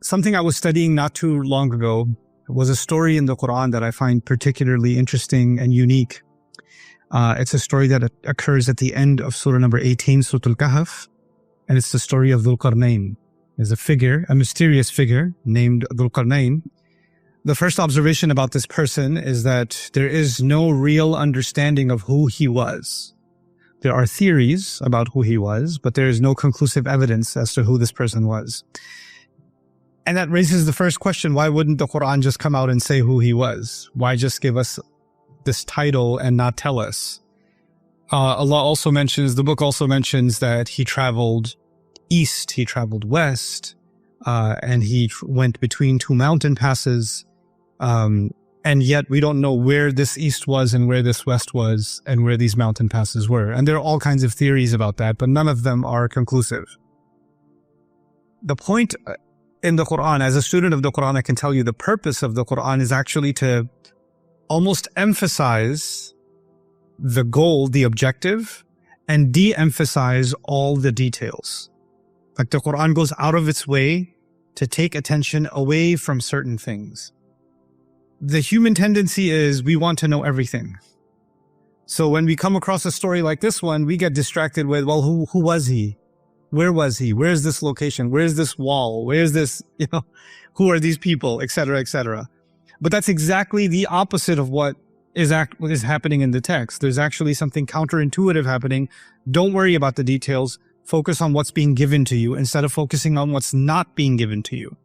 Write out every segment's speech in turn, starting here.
Something I was studying not too long ago was a story in the Quran that I find particularly interesting and unique. It's a story that occurs at the end of Surah number 18, Surah Al-Kahf, and it's the story of Dhul Qarnayn. There's a figure, a mysterious figure named Dhul Qarnayn. The first observation about this person is that there is no real understanding of who he was. There are theories about who he was, but there is no conclusive evidence as to who this person was. And that raises the first question, why wouldn't the Quran just come out and say who he was? Why just give us this title and not tell us? Allah also mentions, the book also mentions that he traveled east, he traveled west, and he went between two mountain passes. And yet we don't know where this east was and where this west was and where these mountain passes were. And there are all kinds of theories about that, but none of them are conclusive. The point in the Quran, as a student of the Quran, I can tell you the purpose of the Quran is actually to almost emphasize the goal, the objective, and de-emphasize all the details. Like the Quran goes out of its way to take attention away from certain things. The human tendency is we want to know everything. So when we come across a story like this one, we get distracted with, well, who was he? Where was he? Where's this location? Where's this wall? Where's this, who are these people, etc., etc. But that's exactly the opposite of what is happening in the text. There's actually something counterintuitive happening. Don't worry about the details. Focus on what's being given to you instead of focusing on what's not being given to you.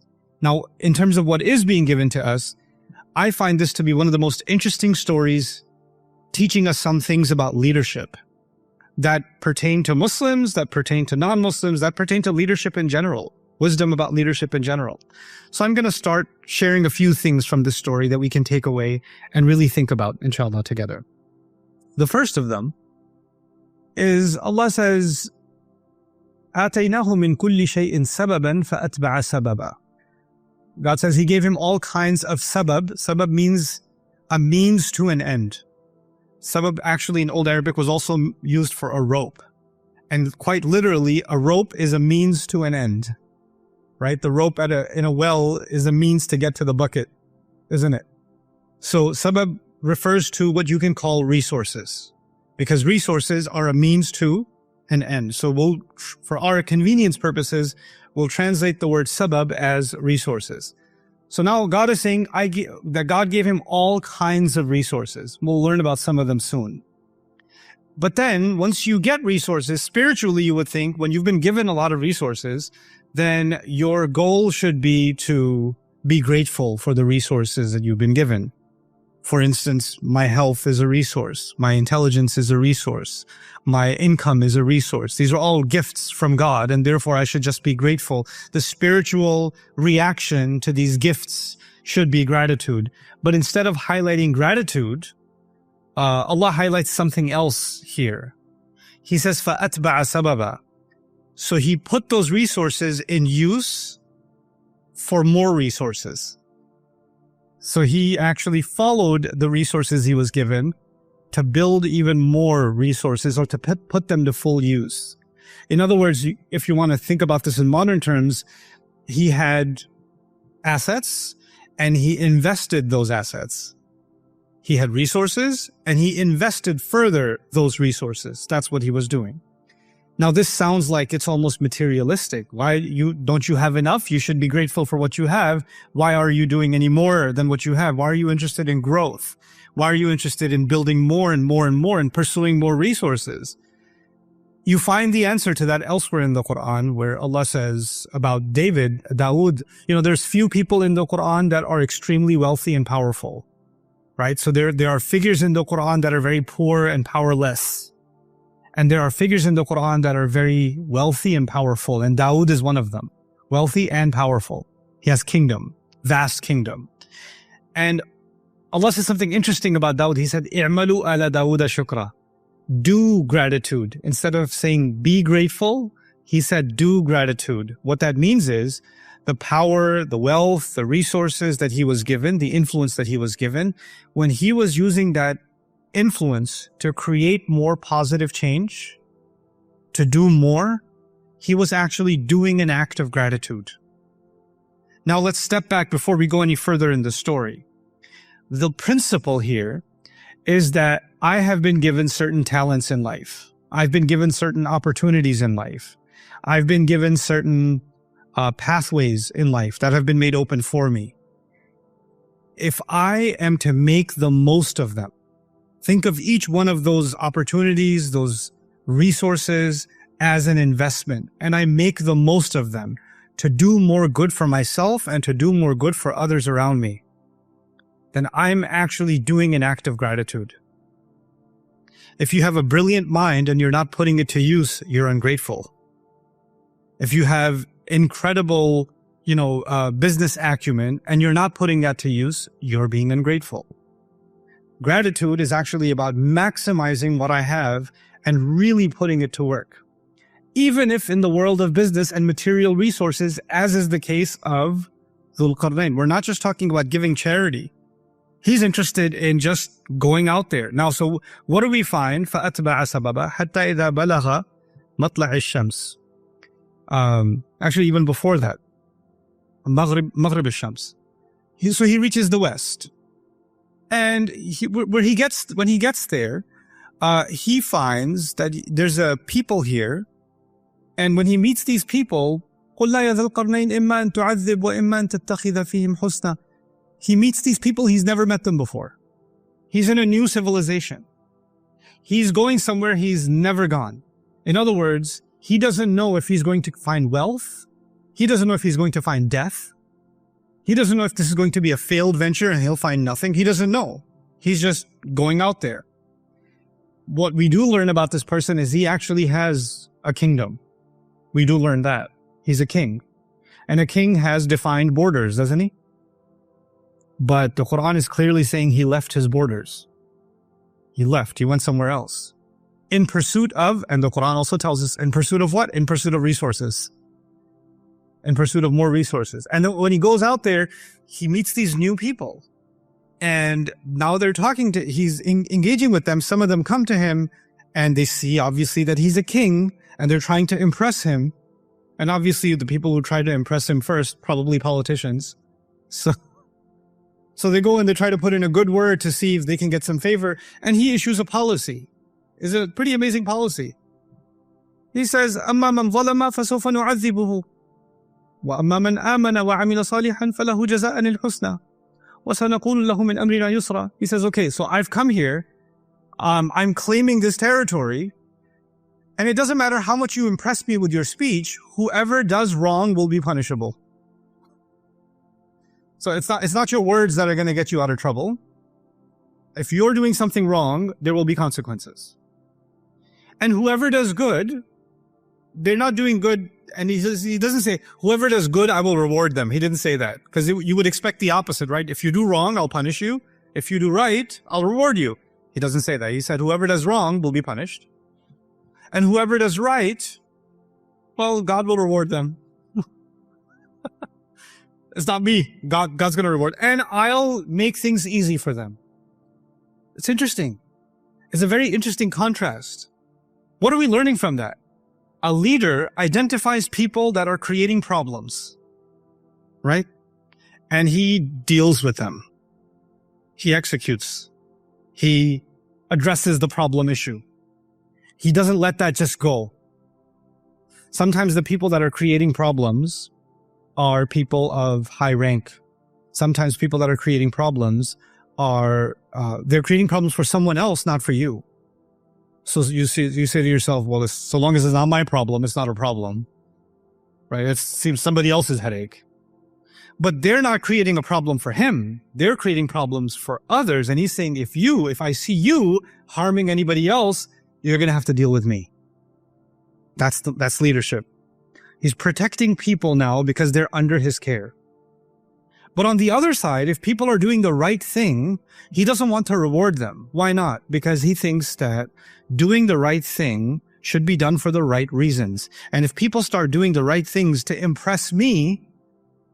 Now, in terms of what is being given to us, I find this to be one of the most interesting stories teaching us some things about leadership that pertain to Muslims, that pertain to non-Muslims, that pertain to leadership in general, wisdom about leadership in general. So I'm going to start sharing a few things from this story that we can take away and really think about, inshallah, together. The first of them is Allah says, آتَيْنَاهُ مِنْ كُلِّ شَيْءٍ سَبَبًا فَأَتْبَعَ سَبَبًا. God says He gave him all kinds of sabab. Sabab means a means to an end. Sabab actually in Old Arabic was also used for a rope. And quite literally, a rope is a means to an end, right? The rope in a well is a means to get to the bucket, isn't it? So sabab refers to what you can call resources, because resources are a means to an end. So for our convenience purposes, we'll translate the word sabab as resources. So now God is saying that God gave him all kinds of resources. We'll learn about some of them soon. But then once you get resources, spiritually you would think when you've been given a lot of resources, then your goal should be to be grateful for the resources that you've been given. For instance, my health is a resource. My intelligence is a resource. My income is a resource. These are all gifts from God, and therefore I should just be grateful. The spiritual reaction to these gifts should be gratitude. But instead of highlighting gratitude, Allah highlights something else here. He says, فَأَتْبَعَ سَبَبًا. So He put those resources in use for more resources. So He actually followed the resources He was given to build even more resources or to put them to full use. In other words, if you want to think about this in modern terms, He had assets and He invested those assets. He had resources and He invested further those resources. That's what He was doing. Now, this sounds like it's almost materialistic. Don't you have enough? You should be grateful for what you have. Why are you doing any more than what you have? Why are you interested in growth? Why are you interested in building more and more and more and pursuing more resources? You find the answer to that elsewhere in the Quran, where Allah says about Dawood, there's few people in the Quran that are extremely wealthy and powerful, right? So there are figures in the Quran that are very poor and powerless. And there are figures in the Quran that are very wealthy and powerful, and Dawood is one of them. Wealthy and powerful. He has kingdom, vast kingdom. And Allah says something interesting about Dawood. He said, "I'malu ala Dawuda shukra." Do gratitude. Instead of saying be grateful, He said do gratitude. What that means is the power, the wealth, the resources that he was given, the influence that he was given, when he was using that influence to create more positive change, to do more, he was actually doing an act of gratitude. Now let's step back before we go any further in the story. The principle here is that I have been given certain talents in life. I've been given certain opportunities in life. I've been given certain pathways in life that have been made open for me. If I am to make the most of them, think of each one of those opportunities, those resources as an investment, and I make the most of them to do more good for myself and to do more good for others around me, then I'm actually doing an act of gratitude. If you have a brilliant mind and you're not putting it to use, you're ungrateful. If you have incredible, business acumen and you're not putting that to use, you're being ungrateful. Gratitude is actually about maximizing what I have and really putting it to work. Even if in the world of business and material resources, as is the case of Dhul Qarnayn, we're not just talking about giving charity. He's interested in just going out there. Now, so what do we find? فَأَتْبَعَ سَبَبًا حَتَّى إِذَا بَلَغَ مَطْلَعِ الشَّمْسِ. Actually, even before that, Maghrib al-Shams. So he reaches the west. And when he gets there, he finds that there's a people here. And when he meets these people, قُلْ لَا يَا ذَا الْقَرْنَيْنِ إِمَّا أَن تُعَذِّبْ وَإِمَّا أَن تَتَّخِذَ فِيهِمْ حُسْنًا. He meets these people, he's never met them before. He's in a new civilization. He's going somewhere he's never gone. In other words, he doesn't know if he's going to find wealth. He doesn't know if he's going to find death. He doesn't know if this is going to be a failed venture and he'll find nothing. He doesn't know. He's just going out there. What we do learn about this person is he actually has a kingdom. We do learn that. He's a king. And a king has defined borders, doesn't he? But the Quran is clearly saying he left his borders. He left. He went somewhere else. In pursuit of, and the Quran also tells us, in pursuit of what? In pursuit of resources. In pursuit of more resources. And then when he goes out there, he meets these new people. And now they're he's engaging with them. Some of them come to him and they see obviously that he's a king and they're trying to impress him. And obviously the people who try to impress him first, probably politicians. So they go and they try to put in a good word to see if they can get some favor. And he issues a policy. It's a pretty amazing policy. He says, أَمَّا مَنْ ظَلَمَ فَسَوْفَ نُعَذِّبُهُ وَأَمَّا مَنْ آمَنَ وَعَمِلَ صَالِحًا فَلَهُ جَزَاءً الْحُسْنَى وَسَنَقُولُ لَهُ مِنْ أَمْرِنَا يُسْرًا. He says, okay, so I've come here. I'm claiming this territory. And it doesn't matter how much you impress me with your speech. Whoever does wrong will be punishable. So it's not your words that are going to get you out of trouble. If you're doing something wrong, there will be consequences. And whoever does good, they're not doing good. And he doesn't say, whoever does good, I will reward them. He didn't say that. Because you would expect the opposite, right? If you do wrong, I'll punish you. If you do right, I'll reward you. He doesn't say that. He said, whoever does wrong will be punished. And whoever does right, well, God will reward them. It's not me. God's going to reward. And I'll make things easy for them. It's interesting. It's a very interesting contrast. What are we learning from that? A leader identifies people that are creating problems, right? And he deals with them. He executes. He addresses the problem issue. He doesn't let that just go. Sometimes the people that are creating problems are people of high rank. Sometimes people that are creating problems are, they're creating problems for someone else, not for you. So you say to yourself, well, so long as it's not my problem, it's not a problem, right? It seems somebody else's headache. But they're not creating a problem for him. They're creating problems for others. And he's saying, if I see you harming anybody else, you're going to have to deal with me. That's leadership. He's protecting people now because they're under his care. But on the other side, if people are doing the right thing, he doesn't want to reward them. Why not? Because he thinks that doing the right thing should be done for the right reasons. And if people start doing the right things to impress me,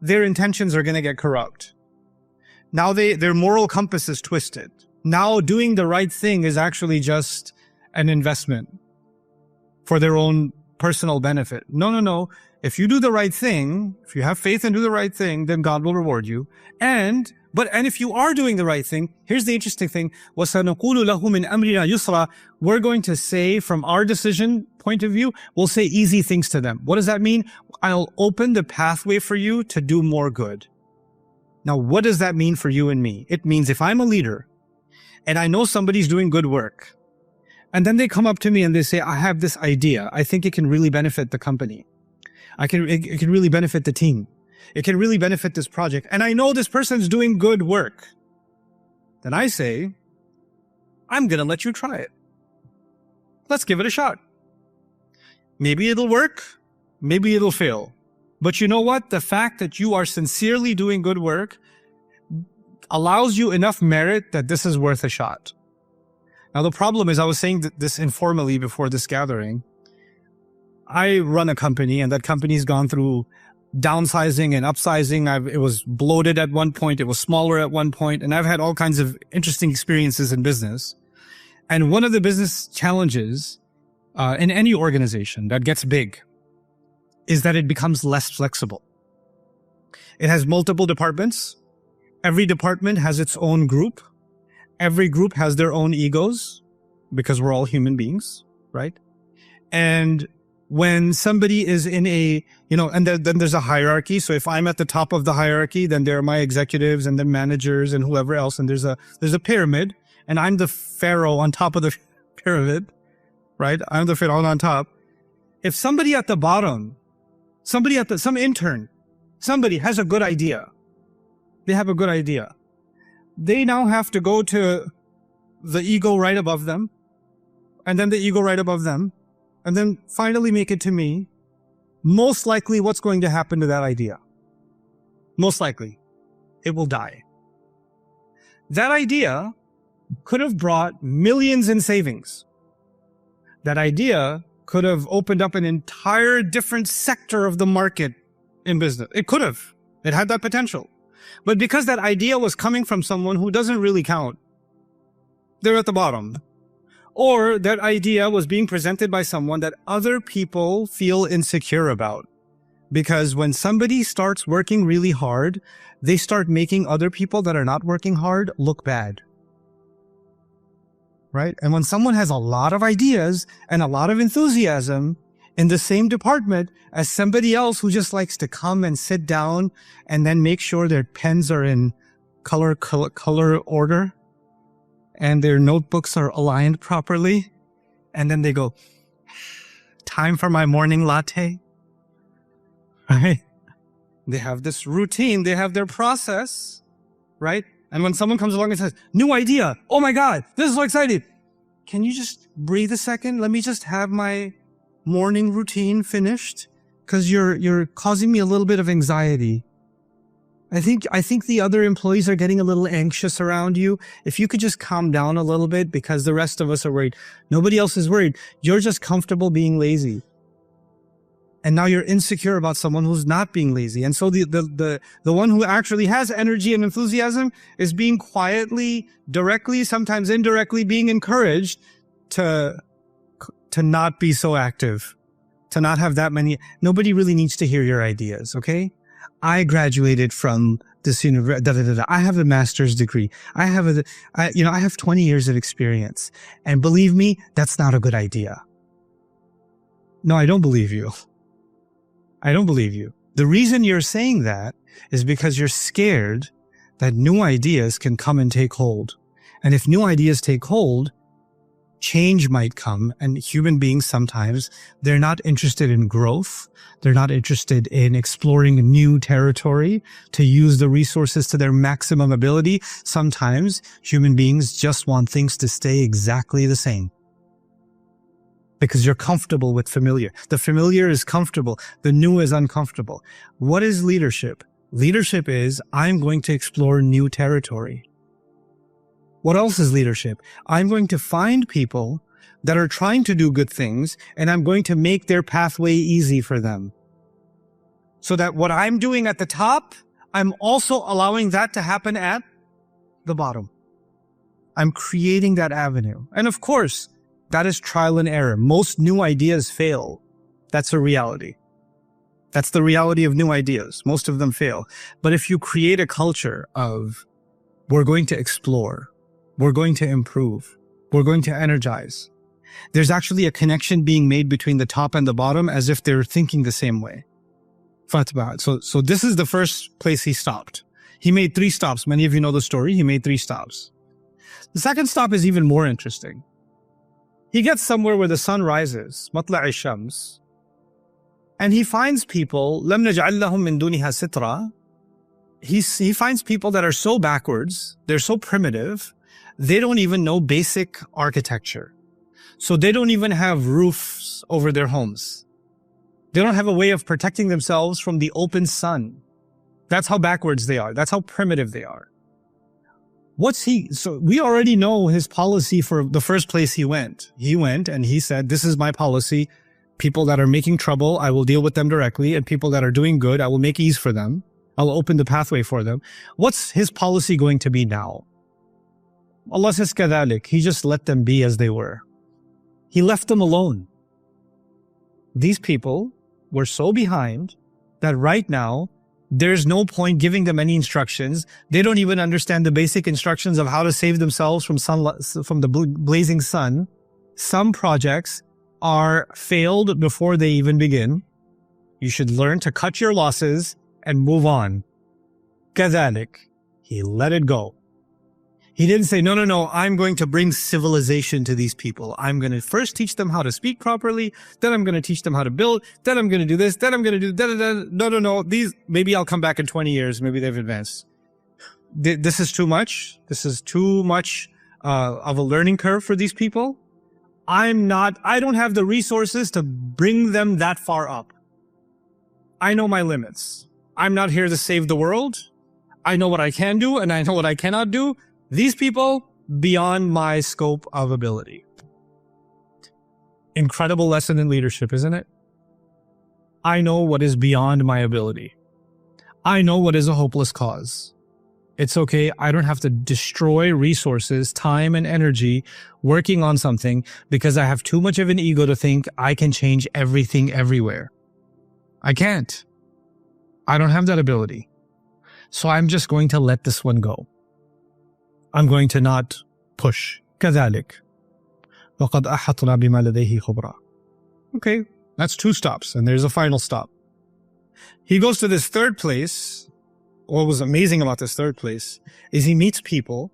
their intentions are going to get corrupt. Now their moral compass is twisted. Now doing the right thing is actually just an investment for their own personal benefit. No, no, no. If you do the right thing, if you have faith and do the right thing, then God will reward you. And if you are doing the right thing, here's the interesting thing. وَسَنَقُولُ لَهُ مِنْ أَمْرِنَا يُسْرًا. We're going to say, from our decision point of view, we'll say easy things to them. What does that mean? I'll open the pathway for you to do more good. Now, what does that mean for you and me? It means if I'm a leader and I know somebody's doing good work, and then they come up to me and they say, I have this idea. I think it can really benefit the company. It can really benefit the team. It can really benefit this project. And I know this person's doing good work. Then I say, I'm going to let you try it. Let's give it a shot. Maybe it'll work. Maybe it'll fail. But you know what? The fact that you are sincerely doing good work allows you enough merit that this is worth a shot. Now, the problem is, I was saying this informally before this gathering. I run a company, and that company's gone through downsizing and upsizing. It was bloated at one point. It was smaller at one point. And I've had all kinds of interesting experiences in business. And one of the business challenges in any organization that gets big is that it becomes less flexible. It has multiple departments. Every department has its own group. Every group has their own egos, because we're all human beings, right? And when somebody is in a, and then there's a hierarchy. So if I'm at the top of the hierarchy, then there are my executives and the managers and whoever else. And there's a pyramid, and I'm the pharaoh on top of the pyramid, right? I'm the pharaoh on top. If somebody at the bottom, some intern, somebody has a good idea. They have a good idea. They now have to go to the ego right above them, and then the ego right above them, and then finally make it to me. Most likely, what's going to happen to that idea? Most likely, it will die. That idea could have brought millions in savings. That idea could have opened up an entire different sector of the market in business. It could have. It had that potential. But because that idea was coming from someone who doesn't really count, they're at the bottom. Or that idea was being presented by someone that other people feel insecure about. Because when somebody starts working really hard, they start making other people that are not working hard look bad. Right? And when someone has a lot of ideas and a lot of enthusiasm in the same department as somebody else who just likes to come and sit down and then make sure their pens are in color order and their notebooks are aligned properly, and then they go, time for my morning latte, right? They have this routine, they have their process, right? And when someone comes along and says, new idea, oh my God, this is so exciting. Can you just breathe a second? Let me just have my morning routine finished, because you're causing me a little bit of anxiety. I think the other employees are getting a little anxious around you. If you could just calm down a little bit, because the rest of us are worried. Nobody else is worried. You're just comfortable being lazy. And now you're insecure about someone who's not being lazy. And so the one who actually has energy and enthusiasm is being quietly, directly, sometimes indirectly being encouraged to not be so active, to not have that many. Nobody really needs to hear your ideas, okay? I graduated from this university. I have a master's degree. I have 20 years of experience. And believe me, that's not a good idea. No, I don't believe you. I don't believe you. The reason you're saying that is because you're scared that new ideas can come and take hold. And if new ideas take hold, change might come. And human beings, sometimes they're not interested in growth. They're not interested in exploring new territory to use the resources to their maximum ability. Sometimes human beings just want things to stay exactly the same, because you're comfortable with familiar. The familiar is comfortable. The new is uncomfortable. What is leadership? Leadership is, I'm going to explore new territory. What else is leadership? I'm going to find people that are trying to do good things, and I'm going to make their pathway easy for them. So that what I'm doing at the top, I'm also allowing that to happen at the bottom. I'm creating that avenue. And of course, that is trial and error. Most new ideas fail. That's a reality. That's the reality of new ideas. Most of them fail. But if you create a culture of, we're going to explore, we're going to improve, we're going to energize, there's actually a connection being made between the top and the bottom as if they're thinking the same way. So this is the first place he stopped. He made 3 stops. Many of you know the story. He made 3 stops. The second stop is even more interesting. He gets somewhere where the sun rises, matla'i shams, and he finds people, لَمْ نَجْعَلْ لَهُم مِّن دُونِهَا سِتْرًا. He finds people that are so backwards, they're so primitive, they don't even know basic architecture. So they don't even have roofs over their homes. They don't have a way of protecting themselves from the open sun. That's how backwards they are. That's how primitive they are. So we already know his policy for the first place he went. He went and he said, this is my policy. People that are making trouble, I will deal with them directly. And people that are doing good, I will make ease for them. I'll open the pathway for them. What's his policy going to be now? Allah says, كَذَلِكَ. He just let them be as they were. He left them alone. These people were so behind that right now, there's no point giving them any instructions. They don't even understand the basic instructions of how to save themselves from the blazing sun. Some projects are failed before they even begin. You should learn to cut your losses and move on. كذلك. He let it go. He didn't say, no, I'm going to bring civilization to these people. I'm going to first teach them how to speak properly. Then I'm going to teach them how to build. Then I'm going to do this. Then I'm going to do that. No. Maybe I'll come back in 20 years. Maybe they've advanced. This is too much. This is too much of a learning curve for these people. I don't have the resources to bring them that far up. I know my limits. I'm not here to save the world. I know what I can do and I know what I cannot do. These people, beyond my scope of ability. Incredible lesson in leadership, isn't it? I know what is beyond my ability. I know what is a hopeless cause. It's okay. I don't have to destroy resources, time, and energy working on something because I have too much of an ego to think I can change everything everywhere. I can't. I don't have that ability. So I'm just going to let this one go. I'm going to not push. كذلك. وقد أحطنا بما لديه خبرا. Okay, that's 2 stops, and there's a final stop. He goes to this third place. What was amazing about this third place is he meets people.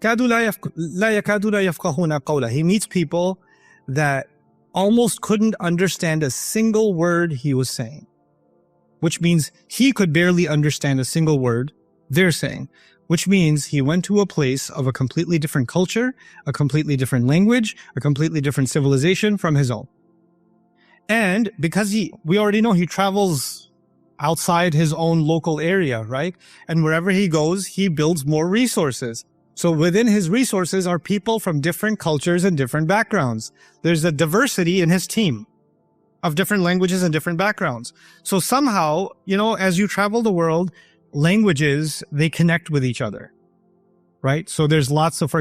كادوا لا يكادون يفقهون قوله. He meets people that almost couldn't understand a single word he was saying, which means he could barely understand a single word they're saying. Which means he went to a place of a completely different culture, a completely different language, a completely different civilization from his own. And because we already know he travels outside his own local area, right? And wherever he goes, he builds more resources. So within his resources are people from different cultures and different backgrounds. There's a diversity in his team of different languages and different backgrounds. So somehow, as you travel the world, languages, they connect with each other, right? So there's lots of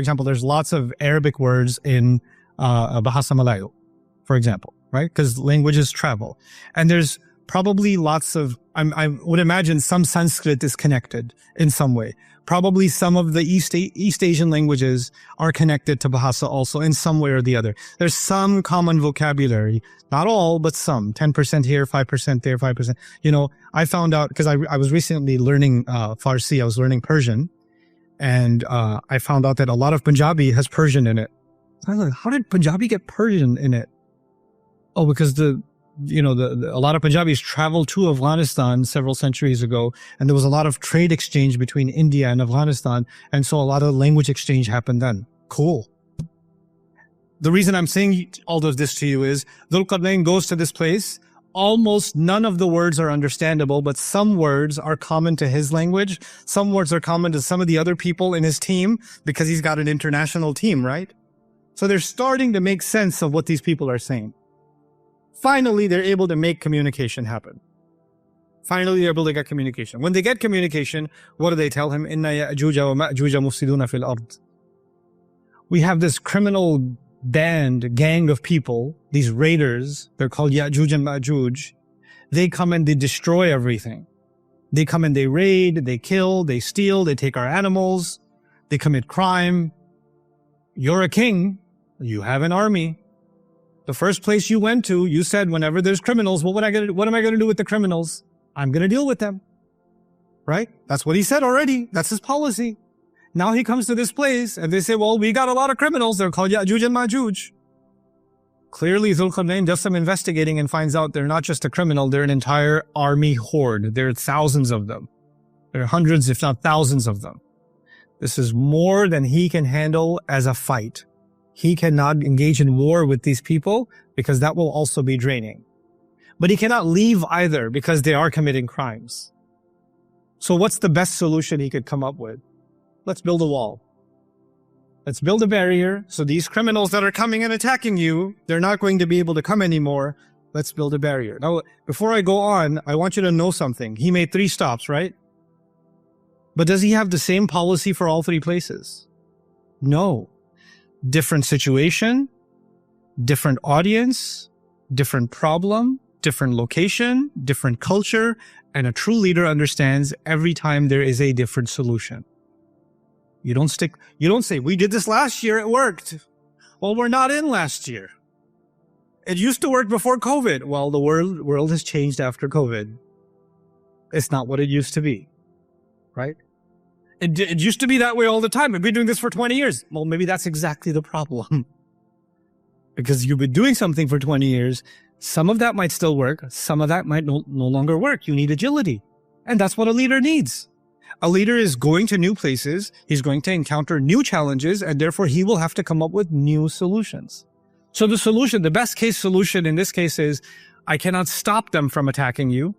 Arabic words in Bahasa Melayu, for example, right? Because languages travel. And there's probably lots of, I would imagine some Sanskrit is connected in some way. Probably some of the East Asian languages are connected to Bahasa also in some way or the other. There's some common vocabulary, not all, but some, 10% here, 5% there, 5%. I found out, because I was recently learning Farsi, I was learning Persian, and I found out that a lot of Punjabi has Persian in it. So I was like, how did Punjabi get Persian in it? Oh, because a lot of Punjabis traveled to Afghanistan several centuries ago, and there was a lot of trade exchange between India and Afghanistan, and so a lot of language exchange happened then. Cool. The reason I'm saying all of this to you is Dhul Qarnayn goes to this place. Almost none of the words are understandable, but some words are common to his language. Some words are common to some of the other people in his team because he's got an international team, right? So they're starting to make sense of what these people are saying. Finally, they're able to make communication happen. Finally, they're able to get communication. When they get communication, what do they tell him? Inna ya'juja wa ma'juja mufsiduna fil ard. We have this criminal gang of people, these raiders, they're called Ya'juj and Ma'juj. They come and they destroy everything. They come and they raid, they kill, they steal, they take our animals, they commit crime. You're a king. You have an army. The first place you went to, you said, whenever there's criminals, what am I going to do with the criminals? I'm going to deal with them. Right? That's what he said already. That's his policy. Now he comes to this place and they say, well, we got a lot of criminals. They're called Ya'juj and Ma'juj. Clearly, Dhul-Qarnayn does some investigating and finds out they're not just a criminal, they're an entire army horde. There are thousands of them. There are hundreds, if not thousands of them. This is more than he can handle as a fight. He cannot engage in war with these people because that will also be draining. But he cannot leave either because they are committing crimes. So what's the best solution he could come up with? Let's build a wall. Let's build a barrier so these criminals that are coming and attacking you, they're not going to be able to come anymore. Let's build a barrier. Now, before I go on, I want you to know something. He made 3 stops, right? But does he have the same policy for all 3 places? No. Different situation, different audience, different problem, different location, different culture, and a true leader understands every time there is a different solution. You don't say, we did this last year, it worked. Well, we're not in last year. It used to work before COVID. Well, the world has changed after COVID. It's not what it used to be, right? It used to be that way all the time. We've been doing this for 20 years. Well, maybe that's exactly the problem. Because you've been doing something for 20 years. Some of that might still work. Some of that might no longer work. You need agility. And that's what a leader needs. A leader is going to new places. He's going to encounter new challenges, and therefore he will have to come up with new solutions. So the solution, the best case solution in this case is, I cannot stop them from attacking you.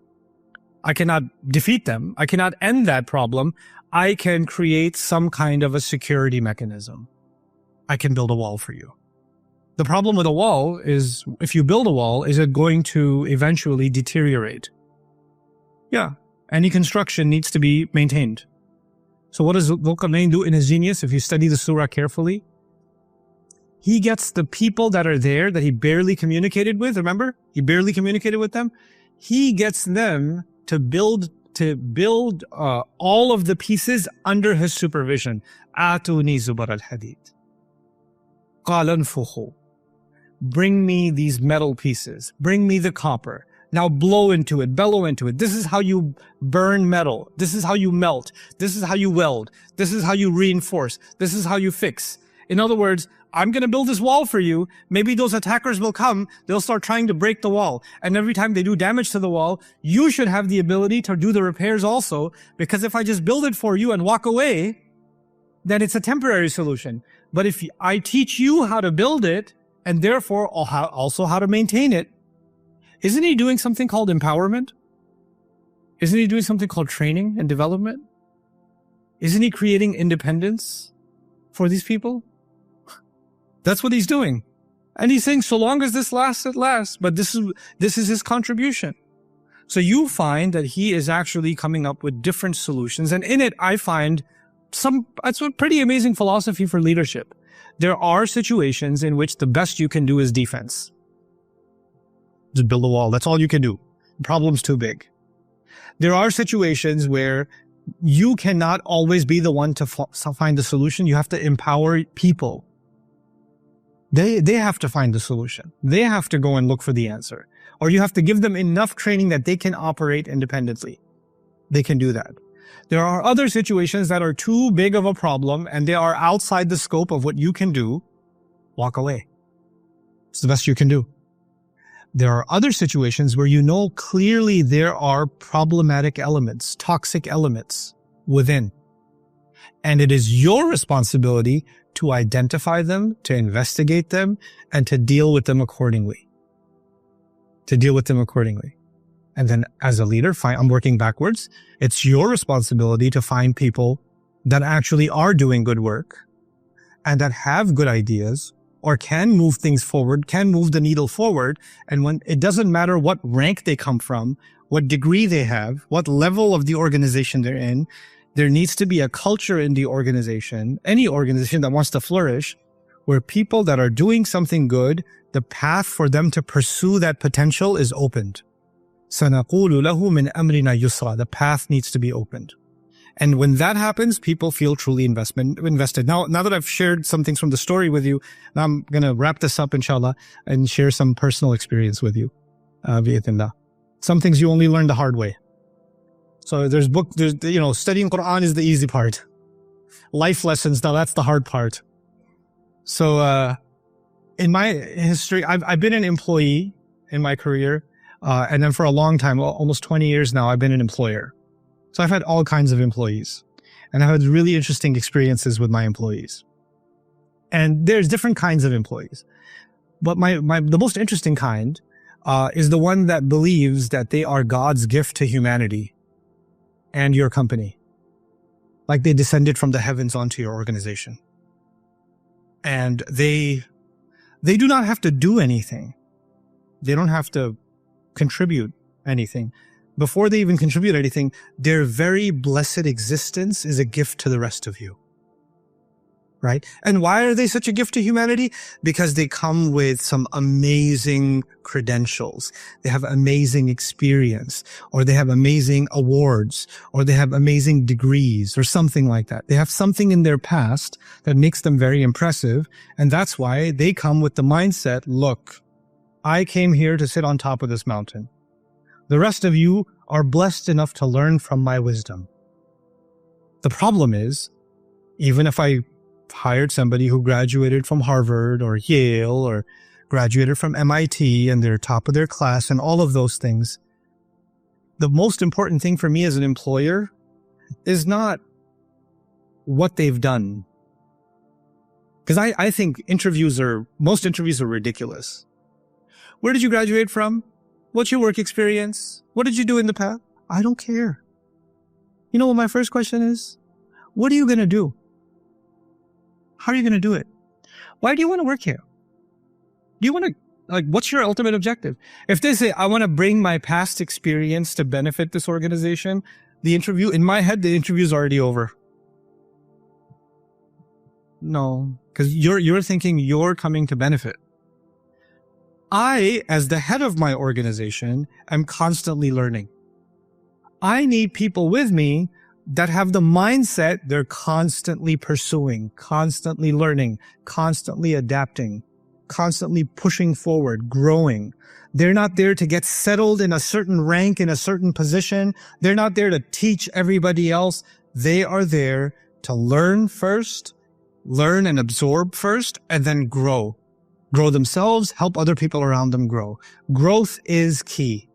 I cannot defeat them. I cannot end that problem. I can create some kind of a security mechanism. I can build a wall for you. The problem with a wall is, if you build a wall, is it going to eventually deteriorate? Yeah. Any construction needs to be maintained. So what does Dhul-Qarnayn do in his genius? If you study the surah carefully, he gets the people that are there that he barely communicated with. Remember? He barely communicated with them. He gets them to build all of the pieces under his supervision. Atuni zubar al-hadid. Qala anfukhu. Bring me these metal pieces. Bring me the copper. Now blow into it, bellow into it. This is how you burn metal. This is how you melt. This is how you weld. This is how you reinforce. This is how you fix. In other words, I'm going to build this wall for you. Maybe those attackers will come. They'll start trying to break the wall. And every time they do damage to the wall, you should have the ability to do the repairs also. Because if I just build it for you and walk away, then it's a temporary solution. But if I teach you how to build it, and therefore also how to maintain it, isn't he doing something called empowerment? Isn't he doing something called training and development? Isn't he creating independence for these people? That's what he's doing. And he's saying, so long as this lasts, it lasts. But this is his contribution. So you find that he is actually coming up with different solutions. And in it, I find it's a pretty amazing philosophy for leadership. There are situations in which the best you can do is defense. Just build a wall. That's all you can do. The problem's too big. There are situations where you cannot always be the one to find the solution. You have to empower people. They have to find the solution. They have to go and look for the answer. Or you have to give them enough training that they can operate independently. They can do that. There are other situations that are too big of a problem and they are outside the scope of what you can do. Walk away. It's the best you can do. There are other situations where you know clearly there are problematic elements, toxic elements within. And it is your responsibility to identify them, to investigate them, and to deal with them accordingly. And then as a leader, I'm working backwards. It's your responsibility to find people that actually are doing good work and that have good ideas or can move things forward, can move the needle forward. And when it doesn't matter what rank they come from, what degree they have, what level of the organization they're in, there needs to be a culture in the organization, any organization that wants to flourish, where people that are doing something good, the path for them to pursue that potential is opened. سَنَقُولُ لَهُ مِنْ أَمْرِنَا يُسْرًا. The path needs to be opened. And when that happens, people feel truly invested. Now that I've shared some things from the story with you, now I'm going to wrap this up, inshallah, and share some personal experience with you. Bi'idhnillah. Some things you only learn the hard way. So there's studying Quran is the easy part. Life lessons, now that's the hard part. So, in my history, I've been an employee in my career. And then for a long time, almost 20 years now, I've been an employer. So I've had all kinds of employees, and I've had really interesting experiences with my employees. And there's different kinds of employees. But the most interesting kind, is the one that believes that they are God's gift to humanity and your company. Like they descended from the heavens onto your organization. And they do not have to do anything. They don't have to contribute anything. Before they even contribute anything, their very blessed existence is a gift to the rest of you. Right? And why are they such a gift to humanity? Because they come with some amazing credentials. They have amazing experience, or they have amazing awards, or they have amazing degrees, or something like that. They have something in their past that makes them very impressive. And that's why they come with the mindset, look, I came here to sit on top of this mountain. The rest of you are blessed enough to learn from my wisdom. The problem is, even if I hired somebody who graduated from Harvard or Yale or graduated from MIT and they're top of their class and all of those things, the most important thing for me as an employer is not what they've done. Because I think most interviews are ridiculous. Where did you graduate from? What's your work experience? What did you do in the past? I don't care. You know what my first question is? What are you going to do? How are you going to do it? Why do you want to work here? Do you want to, what's your ultimate objective? If they say, I want to bring my past experience to benefit this organization, in my head, the interview is already over. No, because you're thinking you're coming to benefit. I, as the head of my organization, am constantly learning. I need people with me that have the mindset they're constantly pursuing, constantly learning, constantly adapting, constantly pushing forward, growing. They're not there to get settled in a certain rank, in a certain position. They're not there to teach everybody else. They are there to learn first, learn and absorb first, and then grow. Grow themselves, help other people around them grow. Growth is key.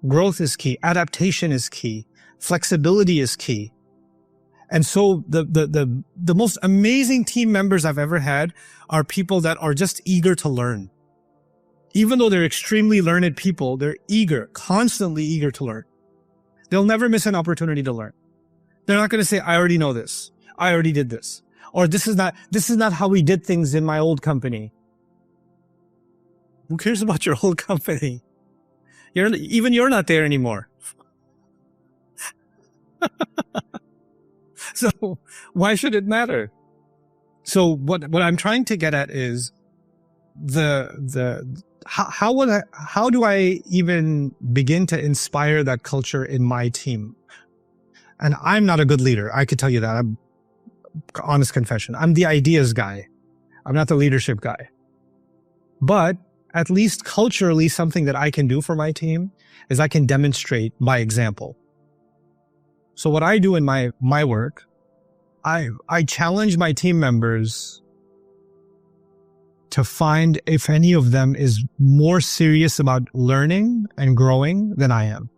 Growth is key. Adaptation is key. Flexibility is key. And so the most amazing team members I've ever had are people that are just eager to learn. Even though they're extremely learned people, they're eager, constantly eager to learn. They'll never miss an opportunity to learn. They're not going to say, I already know this. I already did this. Or this is not how we did things in my old company. Who cares about your old company? You're not there anymore. So why should it matter? So what I'm trying to get at is how do I even begin to inspire that culture in my team? And I'm not a good leader. I could tell you that. I'm honest confession. I'm the ideas guy. I'm not the leadership guy. But at least culturally, something that I can do for my team is I can demonstrate by example. So what I do in my work, I challenge my team members to find if any of them is more serious about learning and growing than I am.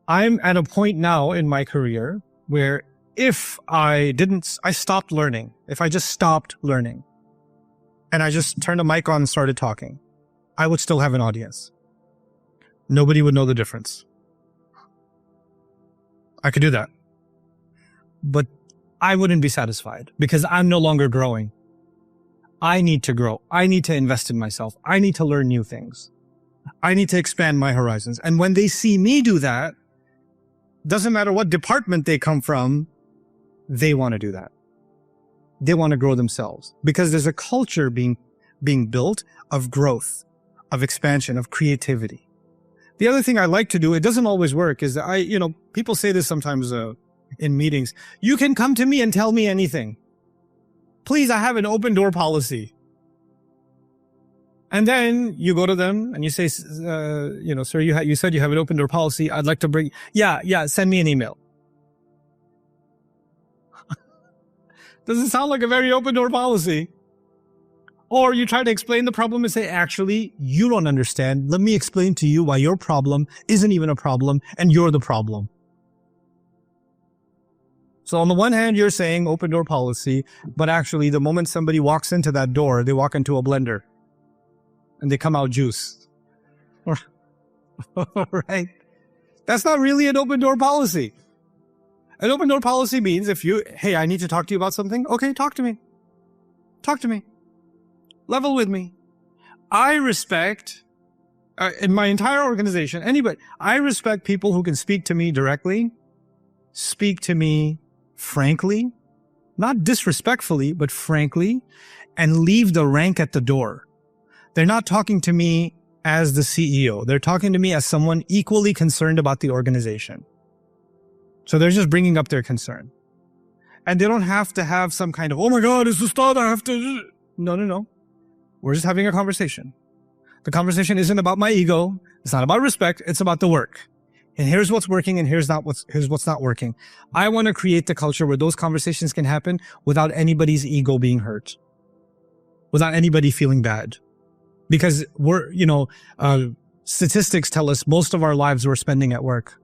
I'm at a point now in my career where if I stopped learning, if I just stopped learning and I just turned a mic on and started talking, I would still have an audience. Nobody would know the difference. I could do that. But I wouldn't be satisfied because I'm no longer growing. I need to grow. I need to invest in myself. I need to learn new things. I need to expand my horizons. And when they see me do that, doesn't matter what department they come from, they want to do that. They want to grow themselves because there's a culture being built of growth, of expansion, of creativity. The other thing I like to do, it doesn't always work, is that people say this sometimes in meetings. You can come to me and tell me anything. Please, I have an open door policy. And then you go to them and you say, sir, you said you have an open door policy. I'd like to bring, send me an email. Doesn't sound like a very open door policy. Or you try to explain the problem and say, actually, you don't understand. Let me explain to you why your problem isn't even a problem and you're the problem. So on the one hand, you're saying open door policy, but actually the moment somebody walks into that door, they walk into a blender and they come out juice. Right? That's not really an open door policy. An open door policy means hey, I need to talk to you about something. Okay, talk to me. Talk to me. Level with me. I respect, in my entire organization, I respect people who can speak to me directly, speak to me frankly, not disrespectfully, but frankly, and leave the rank at the door. They're not talking to me as the CEO. They're talking to me as someone equally concerned about the organization. So they're just bringing up their concern. And they don't have to have some kind of, oh my God, it's the start, I have to... No. We're just having a conversation. The conversation isn't about my ego. It's not about respect. It's about the work. And here's what's working and here's what's not working. I want to create the culture where those conversations can happen without anybody's ego being hurt. Without anybody feeling bad. Because statistics tell us most of our lives we're spending at work.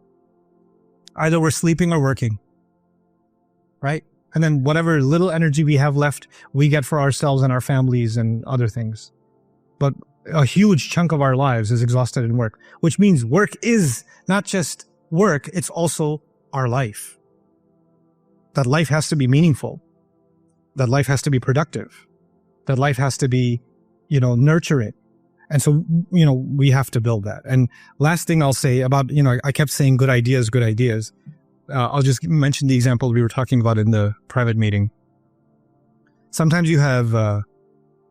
Either we're sleeping or working. Right? And then whatever little energy we have left, we get for ourselves and our families and other things. But a huge chunk of our lives is exhausted in work, which means work is not just work, it's also our life. That life has to be meaningful. That life has to be productive. That life has to be, nurturing. And so, we have to build that. And last thing I'll say about, I kept saying good ideas. I'll just mention the example we were talking about in the private meeting. Sometimes you have,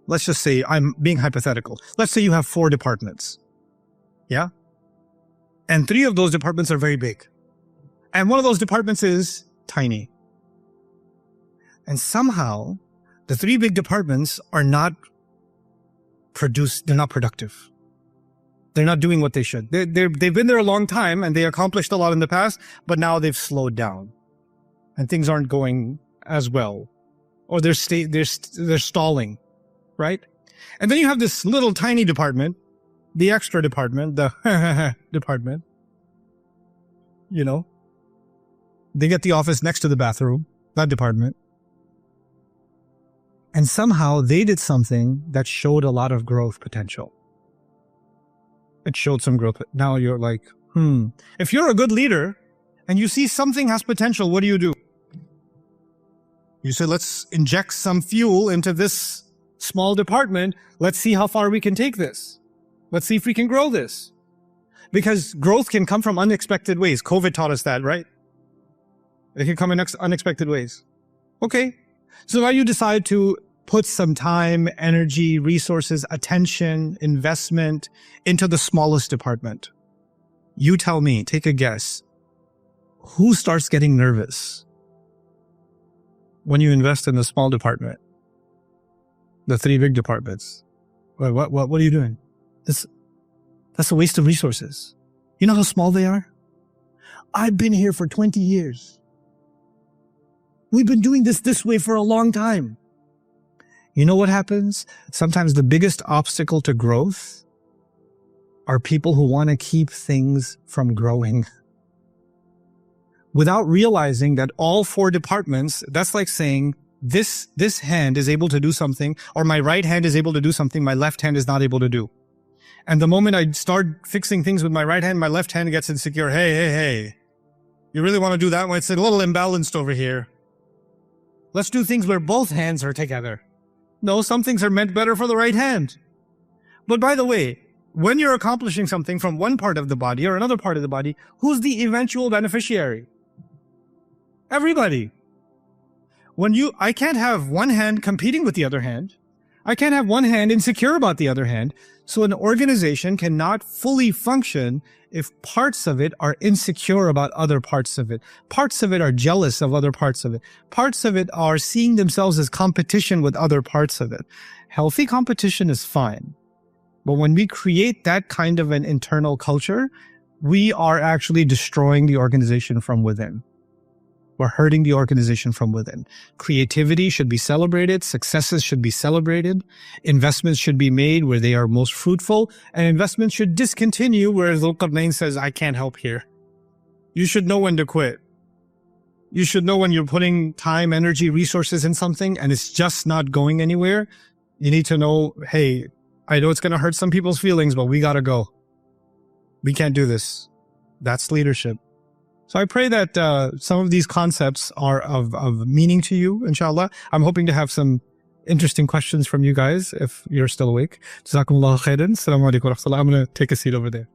let's just say, I'm being hypothetical. Let's say you have 4 departments. Yeah? And 3 of those departments are very big. And one of those departments is tiny. And somehow, the 3 big departments are not they're not productive. They're not doing what they should. They've been there a long time and they accomplished a lot in the past, but now they've slowed down and things aren't going as well, or they're stalling, right? And then you have this little tiny department, the extra department, the department, they get the office next to the bathroom, that department. And somehow they did something that showed a lot of growth potential. It showed some growth. Now you're like, If you're a good leader and you see something has potential, what do? You say, let's inject some fuel into this small department. Let's see how far we can take this. Let's see if we can grow this. Because growth can come from unexpected ways. COVID taught us that, right? It can come in unexpected ways. Okay. So now you decide to put some time, energy, resources, attention, investment into the smallest department. You tell me, take a guess. Who starts getting nervous when you invest in the small department? The 3 big departments. What are you doing? That's a waste of resources. You know how small they are? I've been here for 20 years. We've been doing this way for a long time. You know what happens? Sometimes the biggest obstacle to growth are people who want to keep things from growing. Without realizing that all 4 departments, that's like saying this hand is able to do something, or my right hand is able to do something my left hand is not able to do. And the moment I start fixing things with my right hand, my left hand gets insecure. Hey. You really want to do that one? It's a little imbalanced over here. Let's do things where both hands are together. No, some things are meant better for the right hand. But by the way, when you're accomplishing something from one part of the body or another part of the body, who's the eventual beneficiary? Everybody. I can't have one hand competing with the other hand. I can't have one hand insecure about the other hand. So an organization cannot fully function if parts of it are insecure about other parts of it. Parts of it are jealous of other parts of it. Parts of it are seeing themselves as competition with other parts of it. Healthy competition is fine. But when we create that kind of an internal culture, we are actually destroying the organization from within. We're hurting the organization from within. Creativity should be celebrated. Successes should be celebrated. Investments should be made where they are most fruitful. And investments should discontinue where Dhul Qarnayn says, I can't help here. You should know when to quit. You should know when you're putting time, energy, resources in something and it's just not going anywhere. You need to know, hey, I know it's going to hurt some people's feelings, but we got to go. We can't do this. That's leadership. So I pray that some of these concepts are of meaning to you, inshallah. I'm hoping to have some interesting questions from you guys if you're still awake. Jazakumullah khairan. Assalamu alaikum wa rahmatullah. I'm going to take a seat over there.